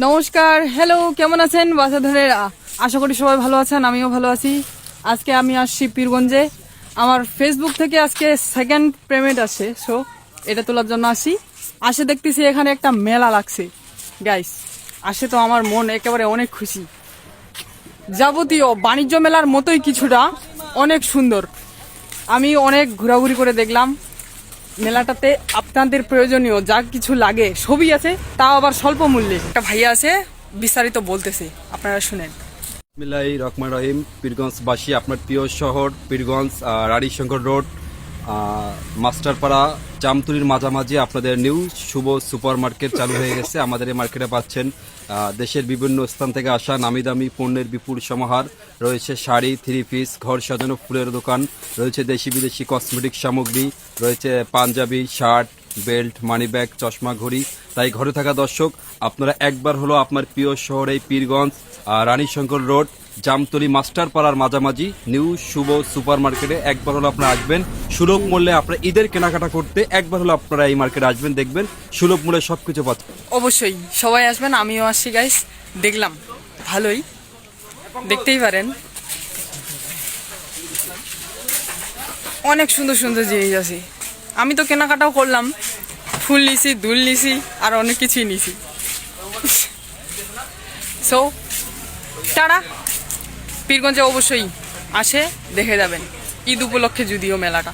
নমস্কার, হ্যালো, কেমন আছেন বাসাধরের? আশা করি সবাই ভালো আছেন, আমিও ভালো আছি। আজকে আমি আসছি পীরগঞ্জে। আমার ফেসবুক থেকে আজকে সেকেন্ড পেমেন্ট আসে, সো এটা তোলার জন্য আসে দেখতেছি এখানে একটা মেলা লাগছে গাইস। আসে তো আমার মন একেবারে অনেক খুশি। যাবতীয় বাণিজ্য মেলার মতোই কিছুটা, অনেক সুন্দর। আমি অনেক ঘোরাঘুরি করে দেখলাম মেলাটাতে। আপনাদের প্রয়োজনীয় যা কিছু লাগে সবই আছে, তাও আবার স্বল্প মূল্যে। একটা ভাইয়া আছে, বিস্তারিত বলতেছে, আপনারা শুনেন। বিসমিল্লাহির রহমানির রহিম। পীরগঞ্জবাসী, আপনার প্রিয় শহর পীরগঞ্জ, রানীশঙ্কর রোড, মাস্টারপাড়া, জামতুলির মাঝামাঝি আপনাদের নিউ শুভ সুপার মার্কেট চালু হয়ে গেছে। আমাদের এই মার্কেটে পাচ্ছেন দেশের বিভিন্ন স্থান থেকে আসা নামি দামি পণ্যের বিপুল সমাহার। রয়েছে শাড়ি, থ্রি পিস, ঘর সাজানো ফুলের দোকান, রয়েছে দেশি বিদেশি কসমেটিক সামগ্রী, রয়েছে Punjabi, shirt, belt, money bag, চশমা, ঘড়ি। তাই ঘরে থাকা দর্শক, আপনারা একবার হলো আপনার প্রিয় শহর এই পীরগঞ্জ, রানীশঙ্কর রোড, জামতলি, মাস্টারপাড়ার মাঝামাঝি নিউ শুভ সুপার মার্কেটে একবার হলো আপনারা আসবেন। সুলভ মূল্যে আপনারা ঈদের কেনাকাটা করতে একবার হলো আপনারা এই মার্কেটে আসবেন, দেখবেন সুলভ মূল্যে সবকিছু পাচ্ছেন। অবশ্যই সবাই আসবেন, আমিও আসছি গাইস। দেখলাম ভালোই, দেখতেই পারেন অনেক সুন্দর সুন্দর জিনিস আছে। আমি তো কেনাকাটাও করলাম, ফুল নিছি, দুল নিছি, আর অনেক কিছুই নিছি। সো তারা পীরগঞ্জে অবশ্যই আসে, দেখে যাবেন ঈদ উপলক্ষে যদিও মেলাটা।